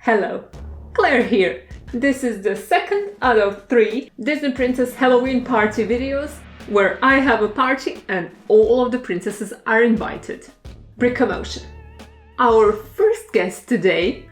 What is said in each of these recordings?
Hello, Claire here. This is the second out of 3 Disney Princess Halloween party videos where I have a party and all of the princesses are invited. BrickoMotion. Our first guest today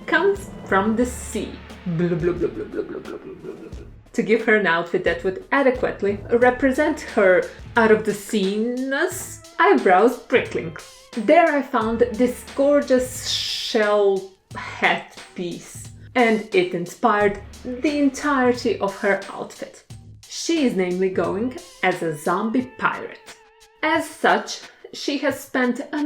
comes from the sea. Blah, blah, blah, blah, blah, blah, blah, blah, blah. To give her an outfit that would adequately represent her out-of-the-sea-ness, I browsed Bricklink. There I found this gorgeous shell hat piece, and it inspired the entirety of her outfit. She is namely going as a zombie pirate. As such, she has spent a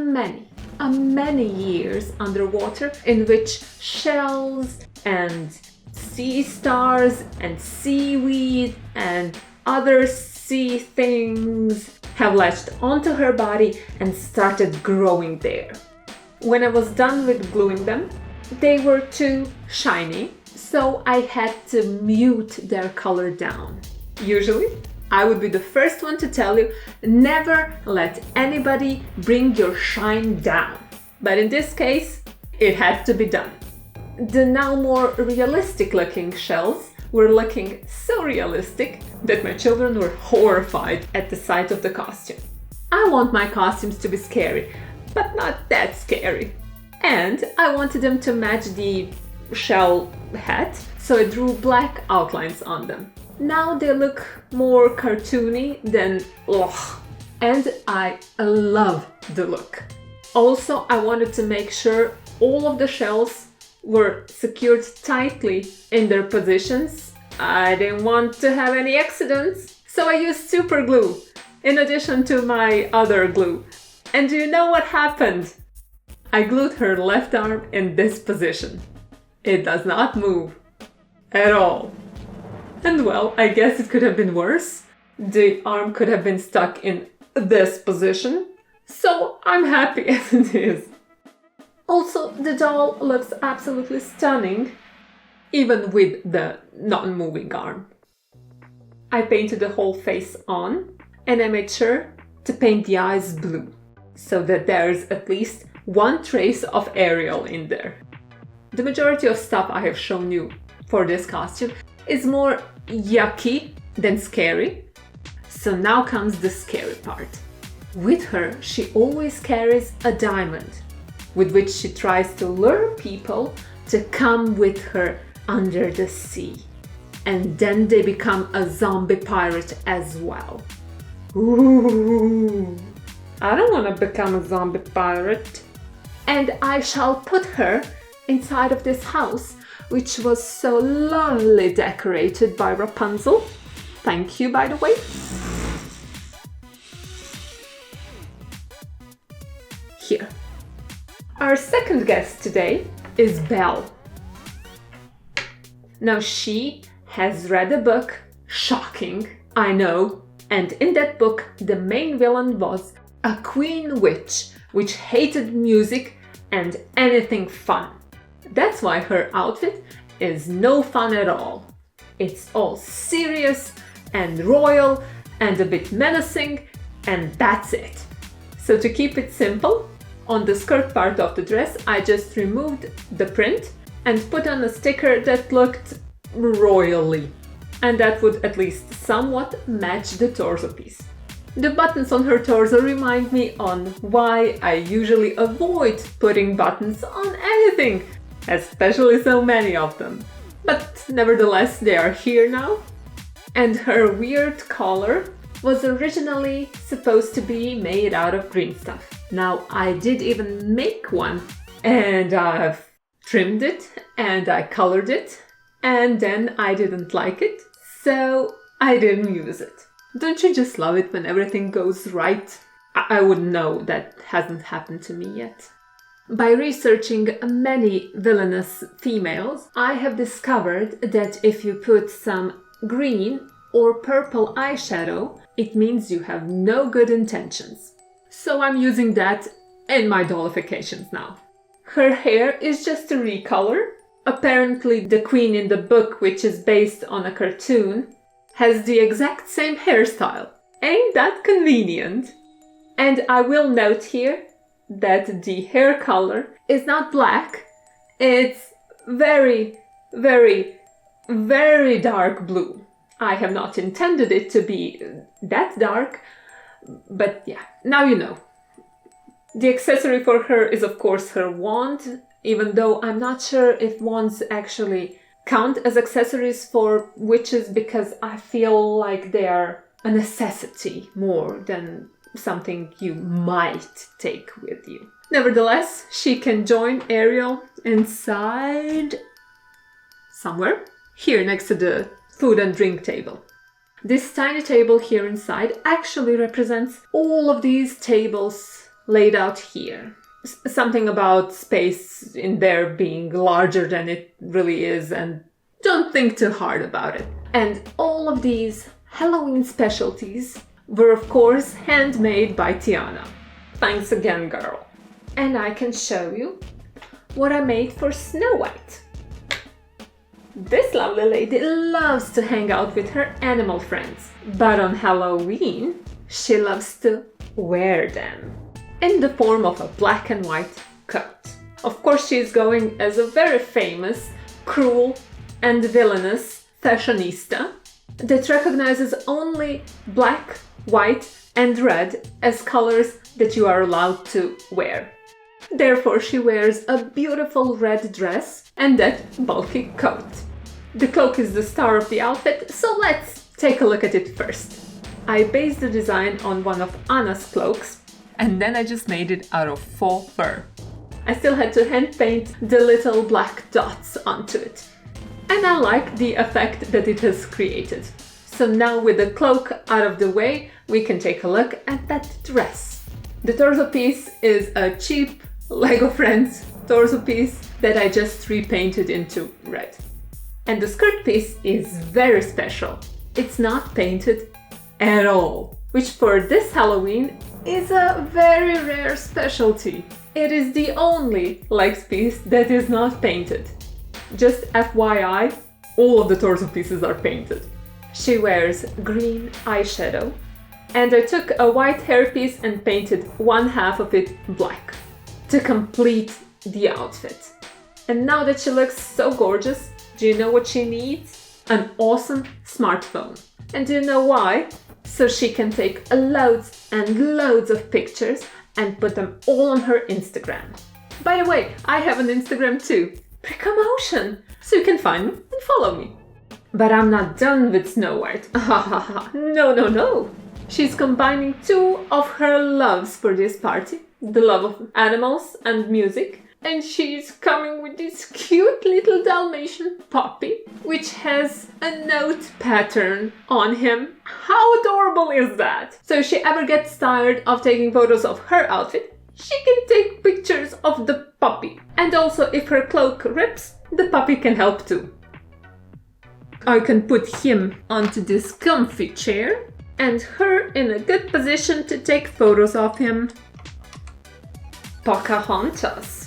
many years underwater in which shells and sea stars and seaweed and other sea things have latched onto her body and started growing there. When I was done with gluing them, they were too shiny, so I had to mute their color down. Usually, I would be the first one to tell you, never let anybody bring your shine down. But in this case, it had to be done. The now more realistic looking shells were looking so realistic that my children were horrified at the sight of the costume. I want my costumes to be scary, but not that scary. And I wanted them to match the shell hat, so I drew black outlines on them. Now they look more cartoony than ugh, and I love the look. Also, I wanted to make sure all of the shells were secured tightly in their positions. I didn't want to have any accidents, so I used super glue in addition to my other glue. And do you know what happened? I glued her left arm in this position. It does not move at all. And well, I guess it could have been worse. The arm could have been stuck in this position. So I'm happy as it is. Also, the doll looks absolutely stunning, even with the non-moving arm. I painted the whole face on, and I made sure to paint the eyes blue, so that there's at least one trace of Ariel in there. The majority of stuff I have shown you for this costume is more yucky than scary. So now comes the scary part. With her, she always carries a diamond, with which she tries to lure people to come with her under the sea. And then they become a zombie pirate as well. Ooh, I don't want to become a zombie pirate. And I shall put her inside of this house, which was so lovely decorated by Rapunzel. Thank you, by the way. Here. Our second guest today is Belle. Now she has read a book, shocking, I know, and in that book the main villain was a queen witch which hated music and anything fun. That's why her outfit is no fun at all. It's all serious and royal and a bit menacing, and that's it. So to keep it simple, on the skirt part of the dress I just removed the print and put on a sticker that looked royally, and that would at least somewhat match the torso piece. The buttons on her torso remind me on why I usually avoid putting buttons on anything, especially so many of them. But nevertheless, they are here now. And her weird collar was originally supposed to be made out of green stuff. Now I did even make one, and I've trimmed it and I colored it, and then I didn't like it, so I didn't use it. Don't you just love it when everything goes right? I wouldn't know, that hasn't happened to me yet. By researching many villainous females, I have discovered that if you put some green or purple eyeshadow, it means you have no good intentions. So I'm using that in my dollifications now. Her hair is just a recolor. Apparently the queen in the book, which is based on a cartoon, has the exact same hairstyle. Ain't that convenient? And I will note here that the hair color is not black, It's very, very, very dark blue. I have not intended it to be that dark, but yeah, now you know. The accessory for her is of course her wand, even though I'm not sure if wands actually count as accessories for witches because I feel like they are a necessity more than something you might take with you. Nevertheless, she can join Ariel inside somewhere here next to the food and drink table. This tiny table here inside actually represents all of these tables laid out here. Something about space in there being larger than it really is, and don't think too hard about it. And all of these Halloween specialties were of course handmade by Tiana. Thanks again, girl. And I can show you what I made for Snow White. This lovely lady loves to hang out with her animal friends, but on Halloween she loves to wear them in the form of a black and white coat. Of course, she is going as a very famous, cruel and villainous fashionista that recognizes only black, white and red as colors that you are allowed to wear. Therefore, she wears a beautiful red dress and that bulky coat. The cloak is the star of the outfit, so let's take a look at it first. I based the design on one of Anna's cloaks, and then I just made it out of faux fur. I still had to hand paint the little black dots onto it. And I like the effect that it has created. So now with the cloak out of the way, we can take a look at that dress. The torso piece is a cheap Lego Friends torso piece that I just repainted into red. And the skirt piece is very special. It's not painted at all, which for this Halloween is a very rare specialty. It is the only legs piece that is not painted. Just FYI, all of the torso pieces are painted. She wears green eyeshadow, and I took a white hairpiece and painted one half of it black to complete the outfit. And now that she looks so gorgeous, do you know what she needs? An awesome smartphone. And do you know why? So she can take loads and loads of pictures and put them all on her Instagram. By the way, I have an Instagram too, BrickoMotion, so you can find me and follow me. But I'm not done with Snow White. No. She's combining two of her loves for this party, the love of animals and music, and she's coming with this cute little Dalmatian puppy, which has a note pattern on him. How adorable is that? So if she ever gets tired of taking photos of her outfit, she can take pictures of the puppy. And also if her cloak rips, the puppy can help too. I can put him onto this comfy chair and her in a good position to take photos of him. Pocahontas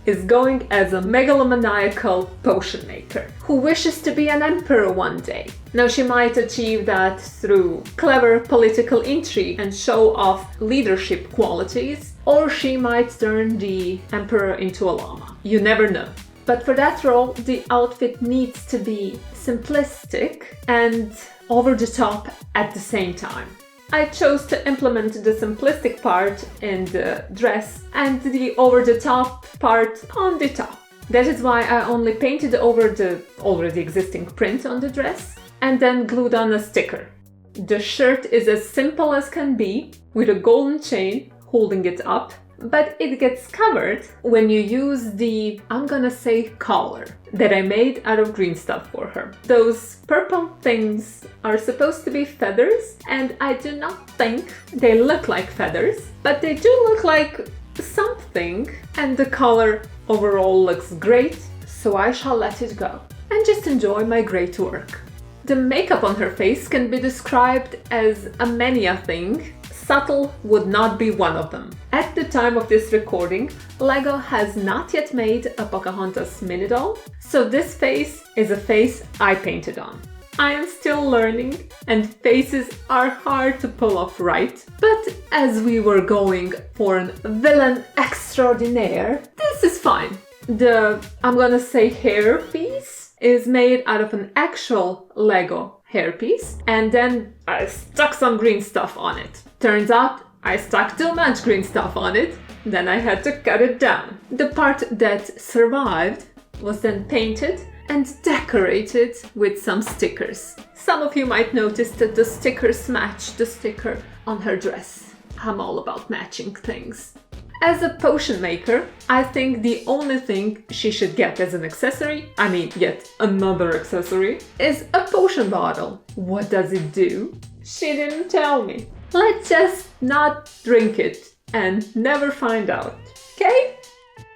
is going as a megalomaniacal potion maker who wishes to be an emperor one day. Now she might achieve that through clever political intrigue and show off leadership qualities, or she might turn the emperor into a llama. You never know. But for that role, the outfit needs to be simplistic and over the top at the same time. I chose to implement the simplistic part in the dress and the over-the-top part on the top. That is why I only painted over the already existing print on the dress and then glued on a sticker. The shirt is as simple as can be, with a golden chain holding it up, but it gets covered when you use the, I'm gonna say, collar that I made out of green stuff for her. Those purple things are supposed to be feathers, and I do not think they look like feathers, but they do look like something, and the color overall looks great, so I shall let it go and just enjoy my great work. The makeup on her face can be described as a mania thing. Subtle would not be one of them. At the time of this recording, LEGO has not yet made a Pocahontas mini doll, so this face is a face I painted on. I am still learning, and faces are hard to pull off right, but as we were going for a villain extraordinaire, this is fine. I'm gonna say hairpiece is made out of an actual Lego hairpiece, and then I stuck some green stuff on it. Turns out I stuck too much green stuff on it, then I had to cut it down. The part that survived was then painted and decorated with some stickers. Some of you might notice that the stickers match the sticker on her dress. I'm all about matching things. As a potion maker, I think the only thing she should get as an accessory, yet another accessory, is a potion bottle. What does it do? She didn't tell me. Let's just not drink it and never find out, okay?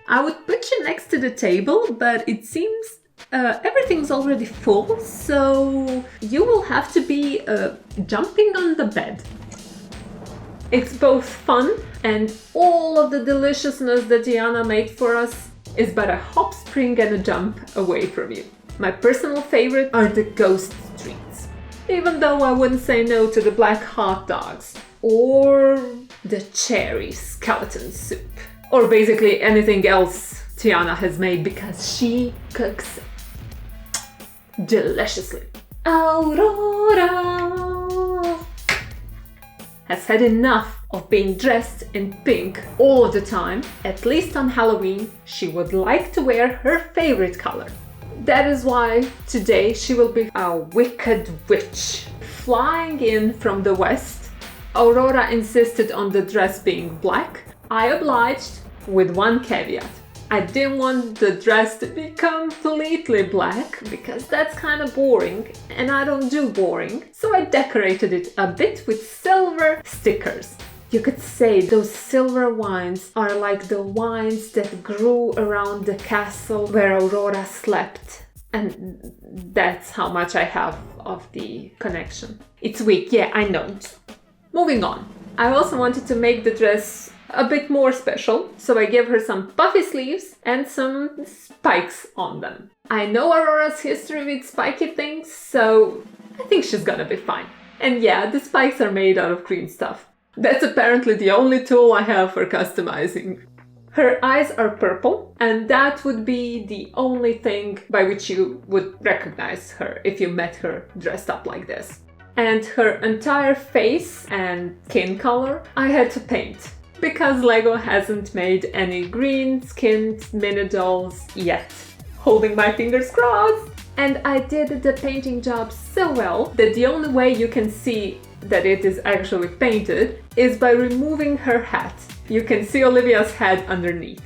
I would put you next to the table, but it seems everything's already full, so you will have to be jumping on the bed. It's both fun and all of the deliciousness that Diana made for us is but a hop, spring and a jump away from you. My personal favorite are the ghost treats, even though I wouldn't say no to the black hot dogs or the cherry skeleton soup, or basically anything else Tiana has made because she cooks deliciously. Aurora has had enough of being dressed in pink all of the time. At least on Halloween, she would like to wear her favorite color. That is why today she will be a wicked witch. Flying in from the west, Aurora insisted on the dress being black. I obliged with one caveat. I didn't want the dress to be completely black because that's kind of boring and I don't do boring. So I decorated it a bit with silver stickers. You could say those silver vines are like the vines that grew around the castle where Aurora slept. And that's how much I have of the connection. It's weak, yeah, I know. Moving on. I also wanted to make the dress a bit more special, so I gave her some puffy sleeves and some spikes on them. I know Aurora's history with spiky things, so I think she's gonna be fine. And yeah, the spikes are made out of green stuff. That's apparently the only tool I have for customizing. Her eyes are purple, and that would be the only thing by which you would recognize her if you met her dressed up like this. And her entire face and skin color I had to paint, because Lego hasn't made any green-skinned mini dolls yet. Holding my fingers crossed! And I did the painting job so well that the only way you can see that it is actually painted is by removing her hat. You can see Olivia's head underneath.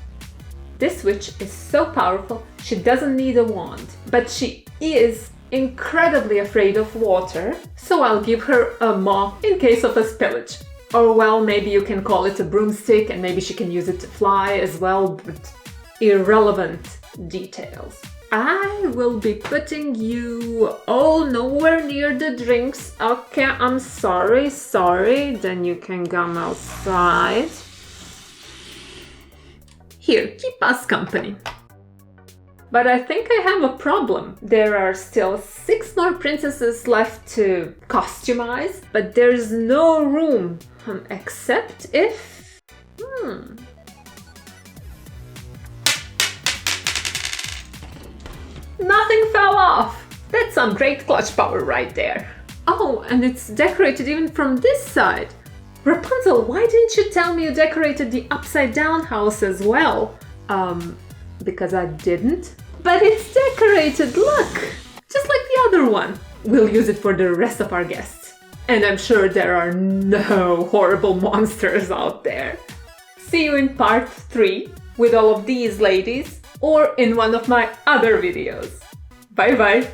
This witch is so powerful, she doesn't need a wand, but she is incredibly afraid of water, so I'll give her a mop in case of a spillage. Or well, maybe you can call it a broomstick and maybe she can use it to fly as well, but irrelevant details. I will be putting you all nowhere near the drinks. Okay, I'm sorry, then you can come outside. Here, keep us company. But I think I have a problem. There are still 6 more princesses left to costumize, but there's no room, except if... Nothing fell off! That's some great clutch power right there. Oh, and it's decorated even from this side. Rapunzel, why didn't you tell me you decorated the upside down house as well? Because I didn't. But it's decorated, look! Just like the other one. We'll use it for the rest of our guests. And I'm sure there are no horrible monsters out there. See you in part 3 with all of these ladies, or in one of my other videos. Bye bye!